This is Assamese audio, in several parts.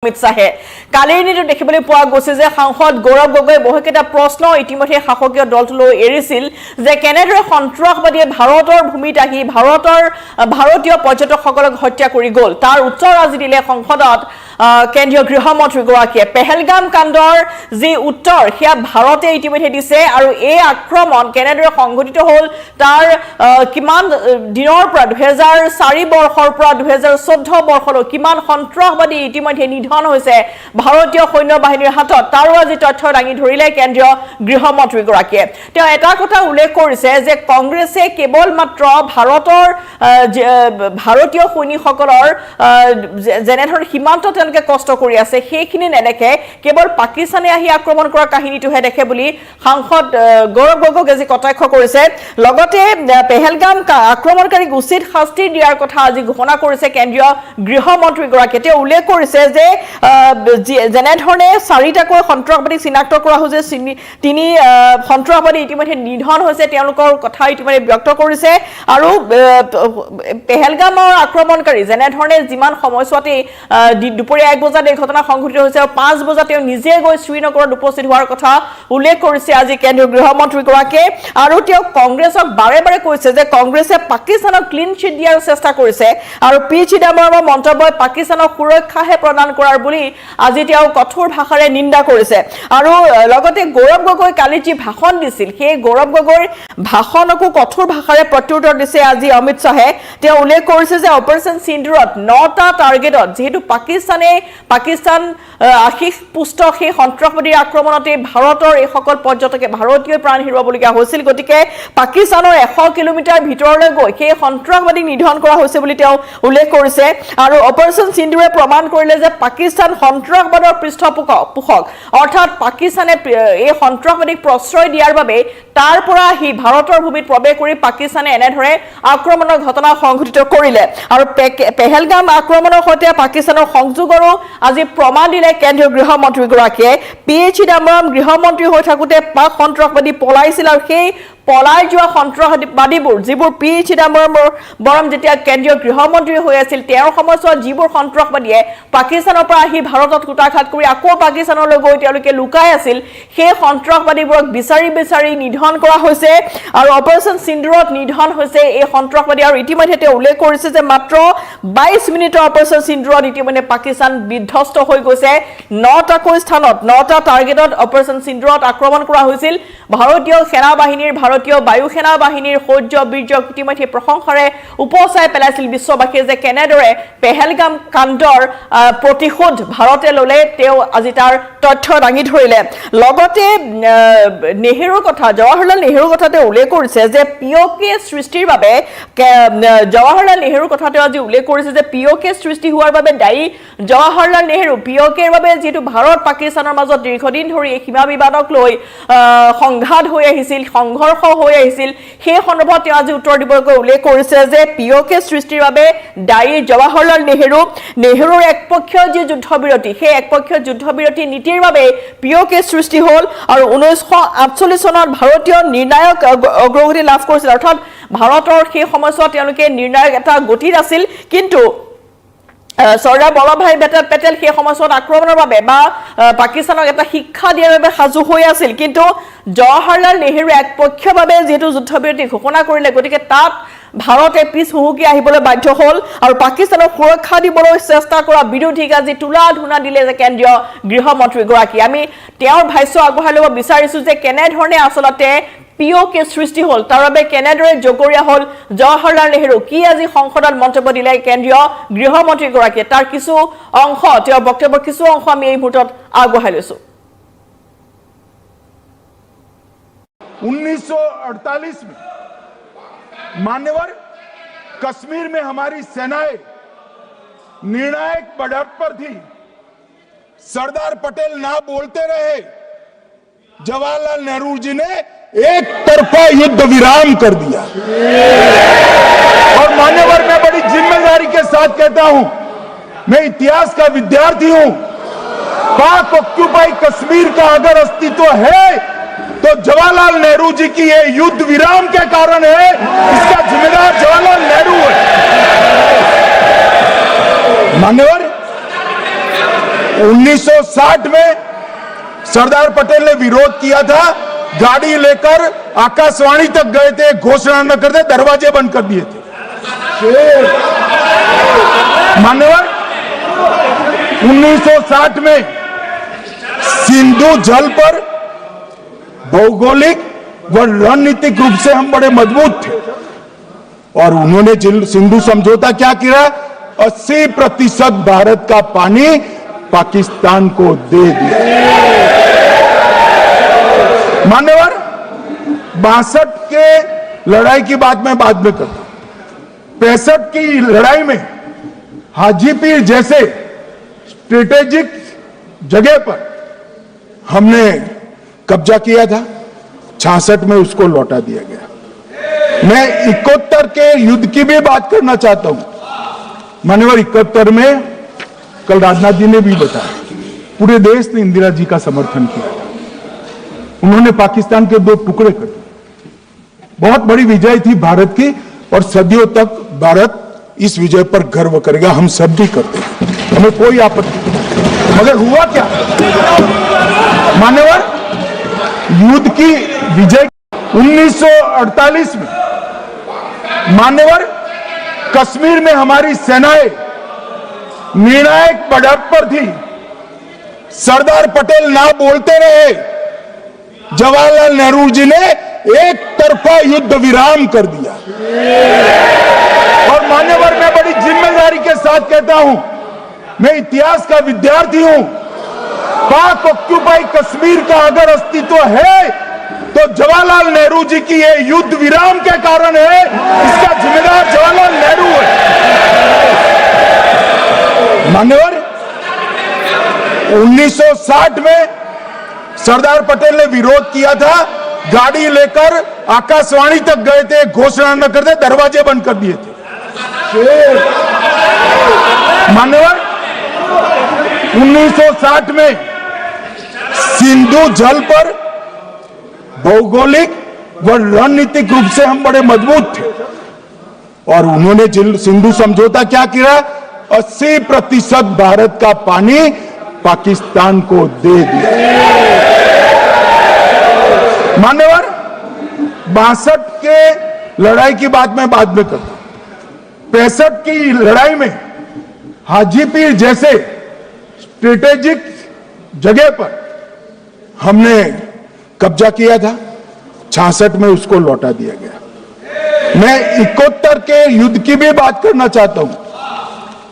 অমিত শ্বাহে কালিৰ নিটো দেখিবলৈ পোৱা গৈছে যে সাংসদ গৌৰৱ গগৈ বহুকেইটা প্ৰশ্ন ইতিমধ্যে শাসকীয় দলটোলৈ এৰিছিল যে কেনেদৰে সন্ত্ৰাসবাদীয়ে ভাৰতৰ ভূমিত আহি ভাৰতীয় পৰ্যটকসকলক হত্যা কৰি গ'ল তাৰ উত্তৰ আজি দিলে সংসদত কেন্দ্ৰীয় গৃহমন্ত্ৰী গৰাকীয়ে পেহেলগাম কাণ্ডৰ যি উত্তৰ সেয়া ভাৰতে ইতিমধ্যে দিছে আৰু এই আক্ৰমণ কেনেদৰে সংঘটিত হ'ল তাৰ কিমান দিনৰ পৰা 2004 বৰ্ষৰ পৰা 2014 বৰ্ষলৈ কিমান সন্ত্ৰাসবাদী ইতিমধ্যে নিধন হৈছে ভাৰতীয় সৈন্য বাহিনীৰ হাতত তাৰো আজি তথ্য দাঙি ধৰিলে কেন্দ্ৰীয় গৃহমন্ত্ৰী গৰাকীয়ে তেওঁ এটা কথা উল্লেখ কৰিছে যে কংগ্ৰেছে কেৱল মাত্ৰ ভাৰতীয় সৈনিকসকলৰ যেনেধৰণৰ সীমান্ত তেওঁলোকে কষ্ট কৰি আছে সেইখিনি নেদেখে কেৱল পাকিস্তানে আহি আক্ৰমণ কৰা কাহিনীটোহে দেখে বুলি সাংসদ গৌৰৱ গগৈক আজি কটাক্ষ কৰিছে লগতে পেহেলগাম আক্ৰমণকাৰীক উচিত শাস্তি দিয়াৰ কথা আজি ঘোষণা কৰিছে কেন্দ্ৰীয় গৃহমন্ত্ৰী গৰাকীয়ে তেওঁ উল্লেখ কৰিছে যে যেনেধৰণে 4টাকৈ সন্ত্ৰাসবাদী চিনাক্ত কৰা হৈছে তিনি সন্ত্ৰাসবাদী ইতিমধ্যে নিধন হৈছে তেওঁলোকৰ কথা ইতিমধ্যে ব্যক্ত কৰিছে আৰু পেহেলগামৰ আক্ৰমণকাৰী যেনেধৰণে যিমান সময়ছোৱাতে দুপৰীয়া 1 বজাত এই ঘটনা সংঘটিত হৈছে আৰু 5 বজাত তেওঁ নিজে গৈ শ্ৰীনগৰত উপস্থিত হোৱাৰ কথা উল্লেখ কৰিছে আজি কেন্দ্ৰীয় গৃহমন্ত্ৰী গৰাকীয়ে আৰু তেওঁ কংগ্ৰেছক বাৰে বাৰে কৈছে যে কংগ্ৰেছে পাকিস্তানক ক্লিন চিট দিয়াৰ চেষ্টা কৰিছে আৰু পি চিদাম্বৰমৰ মন্তব্যই পাকিস্তানক সুৰক্ষাহে প্ৰদান কৰাৰ বুলি আজি তেওঁ কঠোৰ ভাষাৰে নিন্দা কৰিছে আৰু লগতে গৌৰৱ গগৈ কালি যি ভাষণ দিছিল সেই গৌৰৱ গগৈৰ ভাষণকো কঠোৰ ভাষাৰে প্ৰত্যুত্তৰ দিছে আজি অমিত শ্বাহে তেওঁ উল্লেখ কৰিছে যে অপাৰেচন সিন্দুৰত 9টা টাৰ্গেটত যেহেতু পাকিস্তান আশীষ পুষ্ট সেই সন্ত্ৰাসবাদীৰ আক্ৰমণতে ভাৰতৰ এই সকল পৰ্যটকে ভাৰতীয় প্ৰাণ হেৰুৱাবলগীয়া হৈছিল গতিকে পাকিস্তানৰ 100 কিলোমিটাৰ ভিতৰলৈ গৈ সেই সন্ত্ৰাসবাদী নিধন কৰা হৈছে বুলি তেওঁ উল্লেখ কৰিছে আৰু অপাৰেচন সিন্দুৰে প্ৰমাণ কৰিলে যে পাকিস্তান সন্ত্ৰাসবাদৰ পৃষ্ঠপোষক অৰ্থাৎ পাকিস্তানে এই সন্ত্ৰাসবাদীক প্ৰশ্ৰয় দিয়াৰ বাবে তাৰ পৰা আহি ভাৰতৰ ভূমিত প্ৰৱেশ কৰি পাকিস্তানে এনেধৰে আক্ৰমণৰ ঘটনা সংঘটিত কৰিলে আৰু পেহেলগাম আক্ৰমণৰ সৈতে পাকিস্তানৰ সংযোগৰো আজি প্ৰমাণ দিলে কেন্দ্ৰীয় গৃহমন্ত্ৰী গৰাকীয়ে পি চিদাম্বৰম গৃহমন্ত্ৰী হৈ থাকোতে পাক সন্ত্ৰাসবাদী পলাইছিল আৰু সেই পলাই যোৱা সন্ত্ৰাসবাদীবোৰ যিবোৰ পি চিদাম্বৰম যেতিয়া কেন্দ্ৰীয় গৃহমন্ত্ৰী হৈ আছিল তেওঁৰ সময়ছোৱাত যিবোৰ সন্ত্ৰাসবাদীয়ে পাকিস্তানৰ পৰা আহি ভাৰতত কুটাঘাত কৰি আকৌ পাকিস্তানলৈ গৈ তেওঁলোকে লুকাই আছিল সেই সন্ত্ৰাসবাদীবোৰক বিচাৰি নিধন কৰা হৈছে আৰু অপাৰেচন সিন্দুৰত নিধন হৈছে এই সন্ত্ৰাসবাদী আৰু ইতিমধ্যে তেওঁ উল্লেখ কৰিছে যে মাত্ৰ 22 মিনিটৰ অপাৰেচন সিন্দুৰত ইতিমধ্যে পাকিস্তান বিধ্বস্ত হৈ গৈছে 9টাকৈ স্থানত 9টা টাৰ্গেটত অপাৰেচন সিন্দুৰত আক্ৰমণ কৰা হৈছিল ভাৰতীয় সেনা বাহিনীৰ ভাৰতীয় বায়ু সেনা বাহিনীৰ শৌৰ্য বীৰ্যক ইতিমধ্যে প্ৰশংসাৰে উপচাই পেলাইছিল বিশ্ববাসীয়ে যে কেনেদৰে পেহেলগাম কাণ্ডৰ প্ৰতিশোধ ভাৰতে ললে তেওঁ আজি তাৰ তথ্য দাঙি ধৰিলে লগতে নেহেৰুৰ কথা জৱাহৰলাল নেহেৰুৰ কথা তেওঁ উল্লেখ কৰিছে যে পিঅ'কে সৃষ্টিৰ বাবে জৱাহৰলাল নেহেৰুৰ কথা তেওঁ আজি উল্লেখ কৰিছে যে পিঅ'কে সৃষ্টি হোৱাৰ বাবে দায়ী জৱাহৰলাল নেহেৰু পিঅ'কেৰ বাবে যেটো ভাৰত পাকিস্তানৰ মাজত দীৰ্ঘদিন ধৰি এই সীমা বিবাদক লৈ সংঘাত হৈ আহিছিল সংঘৰ্ষ হৈ আহিছিল সেই সন্দৰ্ভত তেওঁ আজি উত্তৰ দিবলৈ উল্লেখ কৰিছে যে পিঅ'কে সৃষ্টিৰ বাবে দায়ী জৱাহৰলাল নেহেৰুৰ একপক্ষীয় যি যুদ্ধবিৰতি সেই একপক্ষীয় যুদ্ধবিৰতি নীতিৰ বাবে পিঅ'কে সৃষ্টি হ'ল আৰু 1948 চনত ভাৰতীয় নিৰ্ণায়ক অগ্ৰগতি লাভ কৰিছিল অৰ্থাৎ ভাৰতৰ সেই সময়ছোৱাত তেওঁলোকে নিৰ্ণায়ক এটা গতিত আছিল কিন্তু চৰ্দাৰ বল্লভভাই পেটেল সেই সময়ছোৱাত আক্ৰমণৰ বাবে বা পাকিস্তানক এটা শিক্ষা দিয়াৰ বাবে সাজু হৈ আছিল কিন্তু জৱাহৰলাল নেহেৰু একপক্ষীয়ভাৱে যেহেতু যুদ্ধবিৰতি ঘোষণা কৰিলে গতিকে তাত ভাৰতে পিছ হুহুকি আহিবলৈ বাধ্য হ'ল আৰু পাকিস্তানক সুৰক্ষা দিবলৈ চেষ্টা কৰা বিৰোধীক আজি তুলা ধুনা দিলে যে কেন্দ্ৰীয় গৃহমন্ত্ৰী গৰাকী আমি তেওঁৰ ভাষ্য আগবঢ়াই ল'ব বিচাৰিছো যে কেনেধৰণে আচলতে পিঅ'কে সৃষ্টি হ'ল তাৰ বাবে কেনেদৰে জগৰীয়া হ'ল জৱাহৰলাল নেহেৰু কি আজি সংসদত মন্তব্য দিলে কেন্দ্ৰীয় গৃহমন্ত্ৰী গৰাকীয়ে তাৰ কিছু অংশ তেওঁৰ বক্তব্যৰ কিছু অংশ আমি এই মুহূৰ্তত আগবঢ়াই লৈছো 1948 में मान्यवर कश्मीर में हमारी सेनाएं निर्णायक बढ़त पर थी सरदार पटेल ना बोलते रहे जवाहरलाल नेहरू जी ने एक तरफा युद्ध विराम कर दिया और मान्यवर मैं बड़ी जिम्मेदारी के साथ कहता हूं मैं इतिहास का विद्यार्थी हूं पाक ऑक्युपाई कश्मीर का अगर अस्तित्व है तो जवाहरलाल नेहरू जी की ये युद्ध विराम के कारण है इसका जिम्मेदार जवाहरलाल नेहरू है मान्यवर 1960 में सरदार पटेल ने विरोध किया था, गाड़ी लेकर आकाशवाणी तक गए थे, घोषणा न करते दरवाजे बंद कर दिए थे। मान्यवर 1960 में सिंधु जल पर भौगोलिक व रणनीतिक रूप से हम बड़े मजबूत थे और उन्होंने सिंधु समझौता क्या किया, 80% भारत का पानी पाकिस्तान को दे दिया। मान्यवर 62 के लड़ाई की बात मैं बाद में करता हूं। 65 की लड़ाई में हाजीपीर जैसे स्ट्रेटेजिक जगह पर हमने कब्जा किया था, 66 में उसको लौटा दिया गया। मैं 71 के युद्ध की भी बात करना चाहता हूं। मान्यवर 71 में कल राजनाथ जी ने भी बताया, पूरे देश ने इंदिरा जी का समर्थन किया था। उन्होंने पाकिस्तान के 2 टुकड़े कर दिए। बहुत बड़ी विजय थी भारत की और सदियों तक भारत इस विजय पर गर्व करेगा। हम सब भी करते हैं, हमें कोई आपत्ति नहीं। मगर हुआ क्या मान्यवर, युद्ध की विजय 1948 में मान्यवर कश्मीर में हमारी सेनाएं निर्णायक बढ़त पर थी। सरदार पटेल ना बोलते रहे, जवाहरलाल नेहरू जी ने एक तरफा युद्ध विराम कर दिया। और मान्यवर मैं बड़ी जिम्मेदारी के साथ कहता हूं, मैं इतिहास का विद्यार्थी हूं, पाक ऑक्यूपाई कश्मीर का अगर अस्तित्व है तो जवाहरलाल नेहरू जी की ये युद्ध विराम के कारण है। इसका जिम्मेदार जवाहरलाल नेहरू है। मान्यवर 1960 में सरदार पटेल ने विरोध किया था, गाड़ी लेकर आकाशवाणी तक गए थे, घोषणा न करते दरवाजे बंद कर दिए थे। मान्यवर 1960 में सिंधु जल पर भौगोलिक व रणनीतिक रूप से हम बड़े मजबूत थे और उन्होंने सिंधु समझौता क्या किया, 80% भारत का पानी पाकिस्तान को दे दिया। मान्यवर 62 के लड़ाई की बात मैं बाद में करता हूं। 65 की लड़ाई में हाजीपीर जैसे स्ट्रेटेजिक जगह पर हमने कब्जा किया था, 66 में उसको लौटा दिया गया। मैं 71 के युद्ध की भी बात करना चाहता हूं।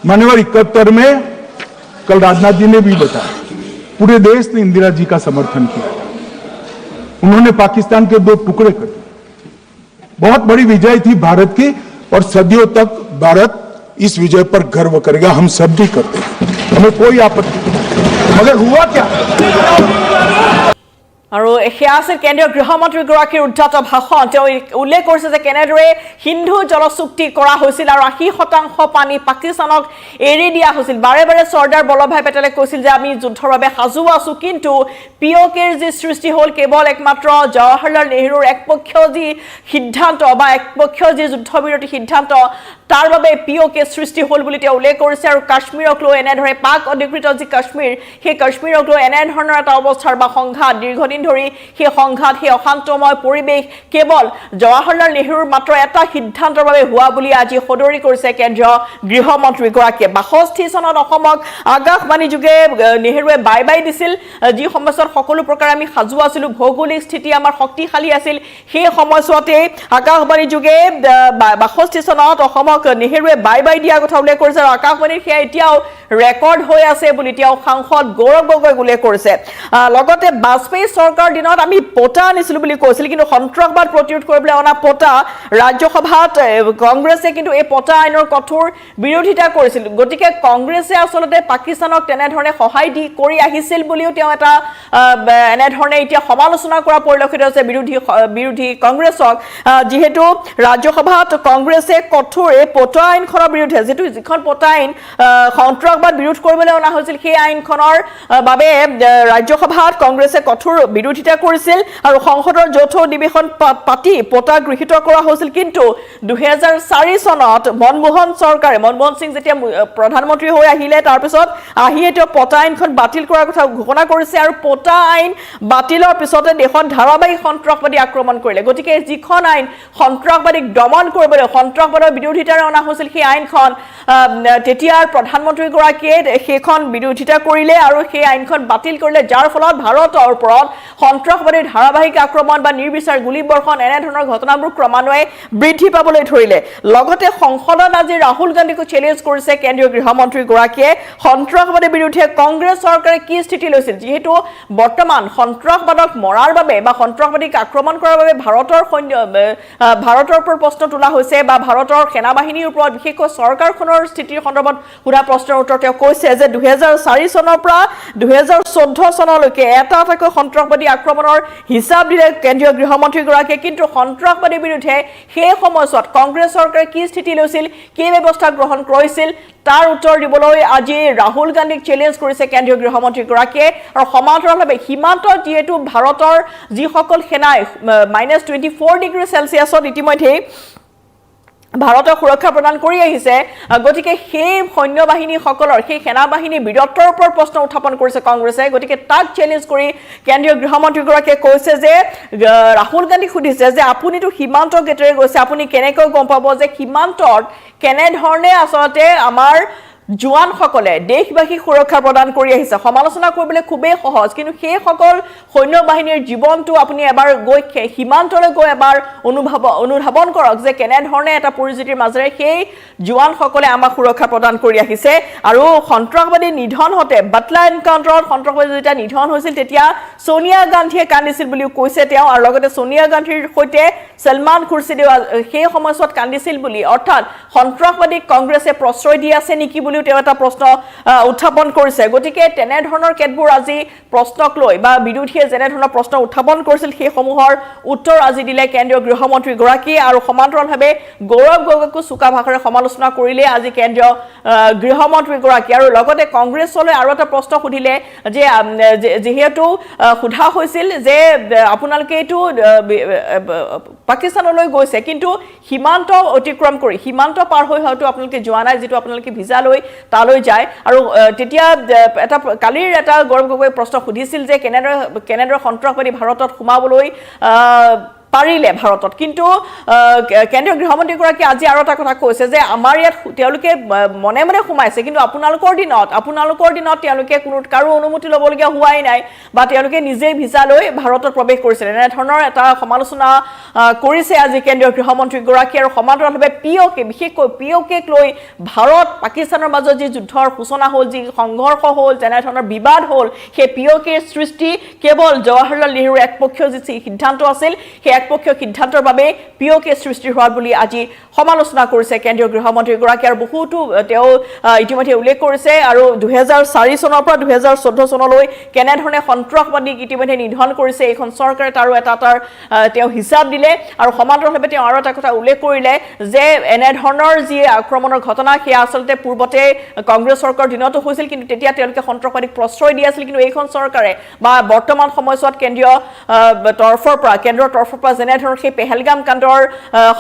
मान्यवर 71 में कल राजनाथ जी ने भी बताया, पूरे देश ने इंदिरा जी का समर्थन किया था। उन्होंने पाकिस्तान के 2 टुकड़े कर दिए। बहुत बड़ी विजय थी भारत की और सदियों तक भारत इस विजय पर गर्व करेगा। हम सब भी करते हैं, हमें कोई आपत्ति नहीं। मगर हुआ क्या আৰু সেয়া আছিল কেন্দ্ৰীয় গৃহমন্ত্ৰীগৰাকীৰ উদ্ধত ভাষণ। তেওঁ উল্লেখ কৰিছে যে কেনেদৰে সিন্ধু জলচুক্তি কৰা হৈছিল আৰু 80% পানী পাকিস্তানক এৰি দিয়া হৈছিল। বাৰে বাৰে চৰ্দাৰ বল্লভভাই পেটেলে কৈছিল যে আমি যুদ্ধৰ বাবে সাজু আছো, কিন্তু পিঅ'কেৰ যি সৃষ্টি হ'ল কেৱল একমাত্ৰ জৱাহৰলাল নেহৰুৰ একপক্ষীয় যি সিদ্ধান্ত বা একপক্ষীয় যি যুদ্ধবিৰতি সিদ্ধান্ত, তাৰ বাবে পিঅ'কে সৃষ্টি হ'ল বুলি তেওঁ উল্লেখ কৰিছে। আৰু কাশ্মীৰক লৈ এনেদৰে পাক অধিকৃত যি কাশ্মীৰ, সেই কাশ্মীৰক লৈ এনেধৰণৰ এটা অৱস্থাৰ বা সংঘাত দীৰ্ঘদিন ধৰি সেই সংঘাত, সেই অশান্তময় পৰিৱেশ কেৱল জৱাহৰলাল নেহৰুৰ মাত্ৰ এটা সিদ্ধান্তৰ বাবে হোৱা বুলি আজি সদৰি কৰিছে কেন্দ্ৰীয় গৃহমন্ত্ৰীগৰাকীয়ে। 62 চনত অসমক আকাশবাণী যোগে নেহৰুৱে বাই বাই দিছিল, যি সময়ছোৱাত সকলো প্ৰকাৰে আমি সাজু আছিলোঁ, ভৌগোলিক স্থিতি আমাৰ শক্তিশালী আছিল। সেই সময়ছোৱাতে আকাশবাণী যোগে 62 চনত অসমক নেহৰুৱে বাই বাই দিয়াৰ কথা উল্লেখ কৰিছে আৰু আকাশবাণীৰ সেয়া এতিয়াও ৰেকৰ্ড হৈ আছে বুলি তেওঁ সাংসদ গৌৰৱ গগৈ উল্লেখ কৰিছে। লগতে বাজপেয়ী চৰকাৰৰ দিনত আমি পতা আনিছিলোঁ বুলি কৈছিল, কিন্তু সন্ত্ৰাসবাদ প্ৰতিৰোধ কৰিবলৈ অনা পতা ৰাজ্যসভাত কংগ্ৰেছে কিন্তু এই পতা আইনৰ কঠোৰ বিৰোধিতা কৰিছিল। গতিকে কংগ্ৰেছে আচলতে পাকিস্তানক তেনেধৰণে সহায় কৰি আহিছিল বুলিও তেওঁ এটা এনেধৰণে এতিয়া সমালোচনা কৰা পৰিলক্ষিত হৈছে বিৰোধী কংগ্ৰেছক যেহেতু ৰাজ্যসভাত কংগ্ৰেছে কঠোৰ এই পতা আইনখনৰ বিৰুদ্ধে যিখন পতা আইন সন্ত্ৰাসবাদ বিৰোধ কৰিবলৈ অনা হৈছিল সেই আইনখনৰ বাবে ৰাজ্যসভাত কংগ্ৰেছে কঠোৰ বিৰোধিতা কৰিছিল আৰু সংসদৰ যৌথ অধিৱেশন পাতি পতা গৃহীত কৰা হৈছিল কিন্তু 2004 চনত মনমোহন সিং যেতিয়া প্ৰধানমন্ত্ৰী হৈ আহিলে তাৰ পিছত এতিয়া পতা আইনখন বাতিল কৰাৰ কথা ঘোষণা কৰিছে আৰু পতা আইন বাতিলৰ পিছতে দেশত ধাৰাবাহিক সন্ত্ৰাসবাদী আক্ৰমণ কৰিলে গতিকে যিখন আইন সন্ত্ৰাসবাদীক দমন কৰিবলৈ সন্ত্ৰাসবাদৰ বিৰোধিতাৰে অনা হৈছিল সেই আইনখন তেতিয়াৰ প্ৰধানমন্ত্ৰী গৰাকীয়ে সেইখন বিৰোধিতা কৰিলে আৰু সেই আইনখন বাতিল কৰিলে যাৰ ফলত ভাৰতৰ ওপৰত সন্ত্ৰাসবাদীৰ ধাৰাবাহিক আক্ৰমণ বা নিৰ্বিচাৰ গুলীবৰ্ষণ এনে ধৰণৰ ঘটনাবোৰ ক্ৰমান্বয়ে বৃদ্ধি পাবলৈ ধৰিলে লগতে সংসদত আজি ৰাহুল গান্ধীকো চ্যালেঞ্জ কৰিছে কেন্দ্ৰীয় গৃহমন্ত্ৰী গৰাকীয়ে সন্ত্ৰাসবাদীৰ বিৰুদ্ধে কংগ্ৰেছ চৰকাৰে কি স্থিতি লৈছিল যেহেতু বৰ্তমান সন্ত্ৰাসবাদক মৰাৰ বাবে বা সন্ত্ৰাসবাদীক আক্ৰমণ কৰাৰ বাবে ভাৰতৰ ওপৰত প্ৰশ্ন তোলা হৈছে বা ভাৰতৰ সেনাবাহিনীৰ ওপৰত বিশেষকৈ চৰকাৰখনৰ স্থিতিৰ সন্দৰ্ভত সোধা প্ৰশ্নৰ উত্তৰ তেওঁ কৈছে যে 2004 চনৰ পৰা 2014 চনলৈকে এটাকৈ সন্ত্ৰাসবাদী আক্ৰমণৰ হিচাপ দিলে কেন্দ্ৰীয় গৃহমন্ত্ৰী গৰাকীয়ে কিন্তু সন্ত্ৰাসবাদীৰ বিৰুদ্ধে সেই সময়ছোৱাত কংগ্ৰেছ চৰকাৰে কি স্থিতি লৈছিল কি ব্যৱস্থা গ্ৰহণ কৰিছিল তাৰ উত্তৰ দিবলৈ আজি ৰাহুল গান্ধীক চ্যালেঞ্জ কৰিছে কেন্দ্ৰীয় গৃহমন্ত্ৰী গৰাকীয়ে আৰু সমান্তৰালভাৱে সীমান্তত যেহেতু ভাৰতৰ যিসকল সেনাই -24 ডিগ্ৰী সেলসিয়াছত ইতিমধ্যে ভাৰতৰ সুৰক্ষা প্ৰদান কৰি আহিছে গতিকে সেই সৈন্যবাহিনীসকলৰ সেই সেনাবাহিনী বীৰত্বৰ ওপৰত প্ৰশ্ন উত্থাপন কৰিছে কংগ্ৰেছে গতিকে তাক চ্যালেঞ্জ কৰি কেন্দ্ৰীয় গৃহমন্ত্ৰী গৰাকীয়ে কৈছে যে ৰাহুল গান্ধী সুধিছে যে আপুনিতো সীমান্ত গেটেৰে গৈছে আপুনি কেনেকৈ গম পাব যে সীমান্তত কেনে ধৰণে আচলতে আমাৰ জোৱানসকলে দেশবাসীক সুৰক্ষা প্ৰদান কৰি আহিছে সমালোচনা কৰিবলৈ খুবেই সহজ কিন্তু সেই সকল সৈন্যবাহিনীৰ জীৱনটো আপুনি এবাৰ গৈ সীমান্তলৈ গৈ এবাৰ অনুধাৱন কৰক যে কেনে ধৰণে এটা পৰিস্থিতিৰ মাজেৰে সেই জোৱানসকলে আমাক সুৰক্ষা প্ৰদান কৰি আহিছে আৰু সন্ত্ৰাসবাদী নিধন হতে বাটলা এনকাউণ্টাৰত সন্ত্ৰাসবাদী যেতিয়া নিধন হৈছিল তেতিয়া সোনিয়া গান্ধীয়ে কান্দিছিল বুলিও কৈছে তেওঁ আৰু লগতে সোনিয়া গান্ধীৰ সৈতে সলমান খুৰছিদেও সেই সময়ছোৱাত কান্দিছিল বুলি অৰ্থাৎ সন্ত্ৰাসবাদীক কংগ্ৰেছে প্ৰশ্ৰয় দি আছে নেকি বুলি তেওঁ এটা প্ৰশ্ন উত্থাপন কৰিছে গতিকে তেনে ধৰণৰ কেতবোৰ আজি প্ৰশ্নক লৈ বা বিৰোধীয়ে যেনে ধৰণৰ প্ৰশ্ন উত্থাপন কৰিছিল সেই সমূহৰ উত্তৰ আজি দিলে কেন্দ্ৰীয় গৃহমন্ত্ৰী গৰাকী আৰু সমান্তৰালভাৱে গৌৰৱ গগৈকো চুকা ভাষাৰে সমালোচনা কৰিলে আজি কেন্দ্ৰীয় গৃহমন্ত্ৰী গৰাকী আৰু লগতে কংগ্ৰেছলৈ আৰু এটা প্ৰশ্ন সুধিলে যে যেহেতু সোধা হৈছিল যে আপোনালোকে এইটো পাকিস্তানলৈ গৈছে কিন্তু সীমান্ত অতিক্ৰম কৰি সীমান্ত পাৰ হৈ হয়তো আপোনালোকে যোৱা নাই যেটো আপোনালোকে ভিসা লৈ তালৈ যায় আৰু তেতিয়া এটা কালিৰ এটা গৌৰৱ গগৈ প্ৰশ্ন সুধিছিল যে কেনেদৰে সন্ত্ৰাসবাদী ভাৰতত সোমাবলৈ পাৰিলে ভাৰতত কিন্তু কেন্দ্ৰীয় গৃহমন্ত্ৰী গৰাকী আজি আৰু এটা কথা কৈছে যে আমাৰ ইয়াত তেওঁলোকে মনে মনে সোমাইছে কিন্তু আপোনালোকৰ দিনত তেওঁলোকে কোনো কাৰো অনুমতি ল'বলগীয়া হোৱাই নাই বা তেওঁলোকে নিজেই ভিসা লৈ ভাৰতত প্ৰৱেশ কৰিছিল এনে ধৰণৰ এটা সমালোচনা কৰিছে আজি কেন্দ্ৰীয় গৃহমন্ত্ৰী গৰাকী আৰু সমান্তৰালভাৱে বিশেষকৈ পিঅ'কেক লৈ ভাৰত পাকিস্তানৰ মাজত যি যুদ্ধৰ সূচনা হ'ল যি সংঘৰ্ষ হ'ল যেনে ধৰণৰ বিবাদ হ'ল সেই পিঅ'কেৰ সৃষ্টি কেৱল জৱাহৰলাল নেহৰুৰ একপক্ষীয় যি সিদ্ধান্ত আছিল সেই একপক্ষীয় সিদ্ধান্তৰ বাবে পিঅ'কে সৃষ্টি হোৱাৰ বুলি আজি সমালোচনা কৰিছে কেন্দ্ৰীয় গৃহমন্ত্ৰী গৰাকী আৰু বহুতো তেওঁ ইতিমধ্যে উল্লেখ কৰিছে আৰু 2004 চনৰ পৰা 2014 চনলৈ কেনে ধৰণে সন্ত্ৰাসবাদীক ইতিমধ্যে নিধন কৰিছে এইখন চৰকাৰে তাৰো এটা তেওঁ হিচাপ দিলে আৰু সমান্তৰালভাৱে তেওঁ আৰু এটা কথা উল্লেখ কৰিলে যে এনে ধৰণৰ যি আক্ৰমণৰ ঘটনা সেয়া আচলতে পূৰ্বতে কংগ্ৰেছ চৰকাৰৰ দিনতো হৈছিল কিন্তু তেতিয়া তেওঁলোকে সন্ত্ৰাসবাদীক প্ৰশ্ৰয় দি আছিল কিন্তু এইখন চৰকাৰে বা বৰ্তমান সময়ছোৱাত কেন্দ্ৰৰ তৰফৰ পৰা যেনে ধৰণৰ সেই পেহেলগাম কাণ্ডৰ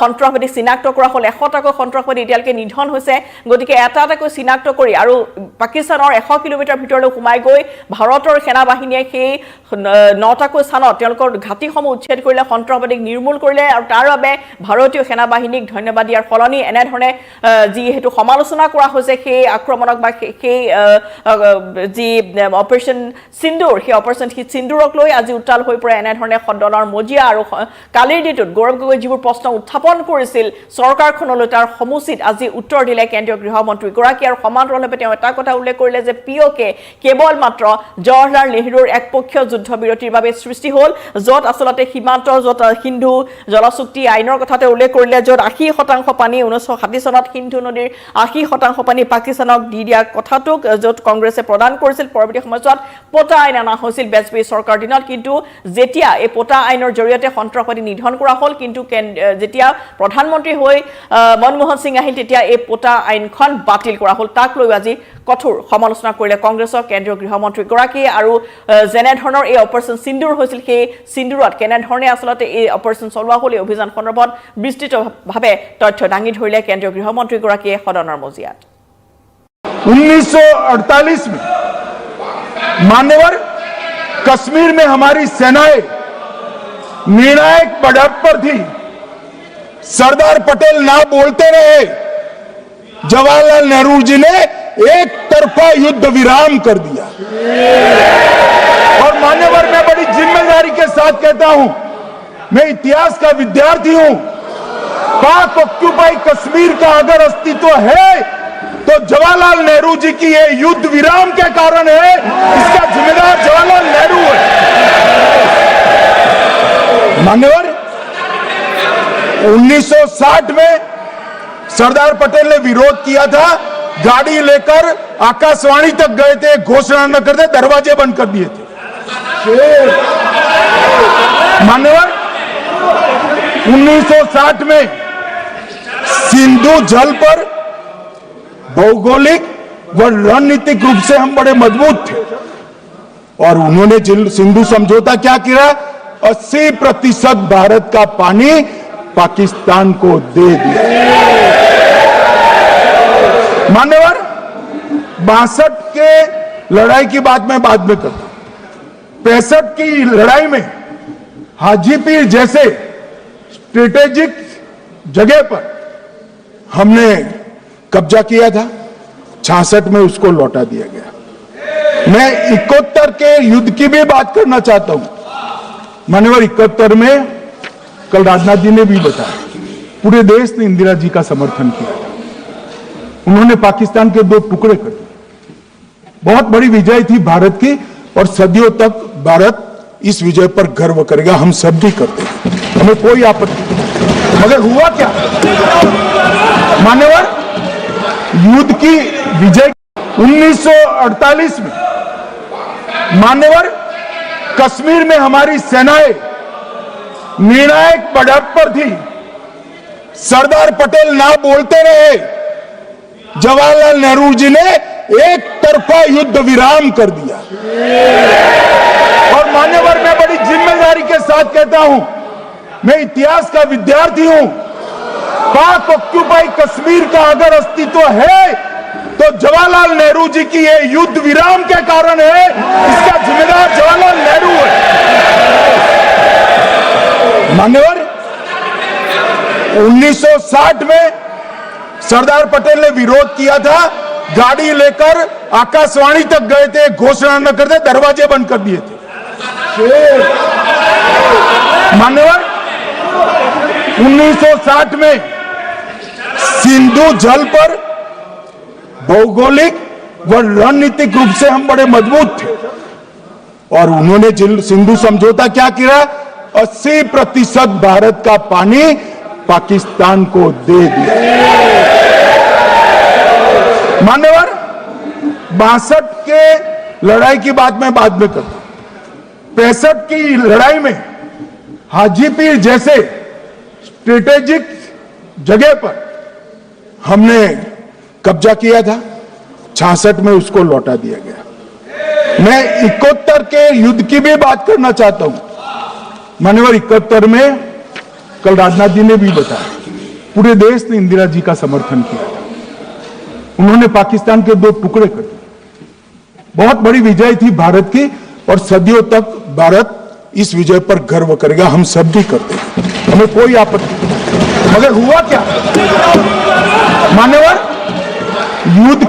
সন্ত্ৰাসবাদী চিনাক্ত কৰা হ'ল 100টাকৈ সন্ত্ৰাসবাদী এতিয়ালৈকে নিধন হৈছে গতিকে এটাকৈ চিনাক্ত কৰি আৰু পাকিস্তানৰ 100 কিলোমিটাৰ ভিতৰলৈ সোমাই গৈ ভাৰতৰ সেনাবাহিনীয়ে সেই 9টাকৈ স্থানত তেওঁলোকৰ ঘাটিসমূহ উচ্ছেদ কৰিলে সন্ত্ৰাসবাদীক নিৰ্মূল কৰিলে আৰু তাৰ বাবে ভাৰতীয় সেনাবাহিনীক ধন্যবাদ দিয়াৰ ফলনি এনেধৰণে যিহেতু সমালোচনা কৰা হৈছে সেই আক্ৰমণক বা সেই যি অপাৰেশ্যন সিন্দুৰ সেই অপাৰেশ্যন সিন্দুৰক লৈ আজি উত্তাল হৈ পৰে এনেধৰণে সদনৰ মজিয়া আৰু কালিৰ দিনটোত গৌৰৱ গগৈ যিবোৰ প্ৰশ্ন উত্থাপন কৰিছিল চৰকাৰখনলৈ তাৰ সমুচিত আজি উত্তৰ দিলে কেন্দ্ৰীয় গৃহমন্ত্ৰী গৰাকী আৰু সমান্তৰালভাৱে তেওঁ এটা কথা উল্লেখ কৰিলে যে পিঅ'কে কেৱল মাত্ৰ জৱাহৰলাল নেহৰুৰ একপক্ষীয় যুদ্ধবিৰতিৰ বাবে সৃষ্টি হ'ল য'ত আচলতে সীমান্ত য'ত সিন্ধু জলচুক্তি আইনৰ কথাতে উল্লেখ কৰিলে য'ত 80% পানী 1960 চনত সিন্ধু নদীৰ 80% পানী পাকিস্তানক দি দিয়া কথাটোক য'ত কংগ্ৰেছে প্ৰদান কৰিছিল পৰৱৰ্তী সময়ছোৱাত পতা আইন অনা হৈছিল বাজপেয়ী চৰকাৰ দিনত কিন্তু যেতিয়া এই পতা আইনৰ জৰিয়তে সন্ত্ৰাসবাদী নিধন কৰা হ'ল কিন্তু যেতিয়া প্ৰধানমন্ত্ৰী হৈ মনমোহন সিং আহিল তেতিয়া এই পতা আইনখন বাতিল কৰা হ'ল তাক লৈ আজি কঠোৰ সমালোচনা কৰিলে কংগ্ৰেছৰ কেন্দ্ৰীয় গৃহমন্ত্ৰী গৰাকী আৰু যেনে ধৰণৰ এই অপাৰেশ্যন সিন্দুৰ হৈছিল সেই সিন্দুৰত কেনে ধৰণে আচলতে এই অপাৰেশ্যন চলোৱা হ'ল এই অভিযান সন্দৰ্ভত বিস্তৃতভাৱে তথ্য দাঙি ধৰিলে কেন্দ্ৰীয় গৃহমন্ত্ৰী গৰাকীয়ে সদনৰ মজিয়াত 1948 में मान्यवर कश्मीर में हमारी सेनाएं निर्णायक बढ़त पर थी सरदार पटेल ना बोलते रहे जवाहरलाल नेहरू जी ने एक तरफा युद्ध विराम कर दिया और मान्यवर मैं बड़ी जिम्मेदारी के साथ कहता हूं मैं इतिहास का विद्यार्थी हूं पाक ऑक्यूपाई कश्मीर का अगर अस्तित्व है तो जवाहरलाल नेहरू जी की ये युद्ध विराम के कारण है इसका जिम्मेदार जवाहरलाल नेहरू है मान्यवर 1960 में सरदार पटेल ने विरोध किया था गाड़ी लेकर आकाशवाणी तक गए थे घोषणा न करते दरवाजे बंद कर दिए थे मान्यवर 1960 में सिंधु जल पर भौगोलिक व रणनीतिक रूप से हम बड़े मजबूत थे और उन्होंने सिंधु समझौता क्या किया 80% भारत का पानी पाकिस्तान को दे दिया मान्यवर 62 के लड़ाई की बात मैं बाद में करता हूं 65 की लड़ाई में हाजीपीर जैसे स्ट्रेटेजिक जगह पर हमने कब्जा किया था 66 में उसको लौटा दिया गया मैं 71 के युद्ध की भी बात करना चाहता हूं मान्यवर 71 में कल राजनाथ जी ने भी बताया पूरे देश ने इंदिरा जी का समर्थन किया उन्होंने पाकिस्तान के 2 टुकड़े कर दिए बहुत बड़ी विजय थी भारत की और सदियों तक भारत इस विजय पर गर्व करेगा हम सब भी करते हैं हमें कोई आपत्ति नहीं मगर हुआ क्या मान्यवर युद्ध की विजय 1948 में मान्यवर कश्मीर में हमारी सेनाएं निर्णायक बढ़त पर थी सरदार पटेल ना बोलते रहे जवाहरलाल नेहरू जी ने एक तरफा युद्ध विराम कर दिया और मान्यवर मैं बड़ी जिम्मेदारी के साथ कहता हूं मैं इतिहास का विद्यार्थी हूं पाक ऑक्यूपाई कश्मीर का अगर अस्तित्व है तो जवाहरलाल नेहरू जी की ये युद्ध विराम के कारण है इसका जिम्मेदार जवाहरलाल नेहरू है मान्यवर 1960 में सरदार पटेल ने विरोध किया था गाड़ी लेकर आकाशवाणी तक गए थे घोषणा न करते दरवाजे बंद कर दिए थे मान्यवर 1960 में सिंधु जल पर भौगोलिक व रणनीतिक रूप से हम बड़े मजबूत थे और उन्होंने सिंधु समझौता क्या किया 80% भारत का पानी पाकिस्तान को दे दिया मान्यवर 62 के लड़ाई की बात मैं बाद में करता हूं 65 की लड़ाई में हाजीपीर जैसे स्ट्रेटेजिक जगह पर हमने कब्जा किया था 66 में उसको लौटा दिया गया मैं 71 के युद्ध की भी बात करना चाहता हूं मान्यवर 71 में कल राजनाथ जी ने भी बताया पूरे देश ने इंदिरा जी का समर्थन किया उन्होंने पाकिस्तान के 2 टुकड़े कर दिए बहुत बड़ी विजय थी भारत की और सदियों तक भारत इस विजय पर गर्व करेगा हम सब भी करते हैं हमें कोई आपत्ति नहीं मगर हुआ क्या मान्यवर युद्ध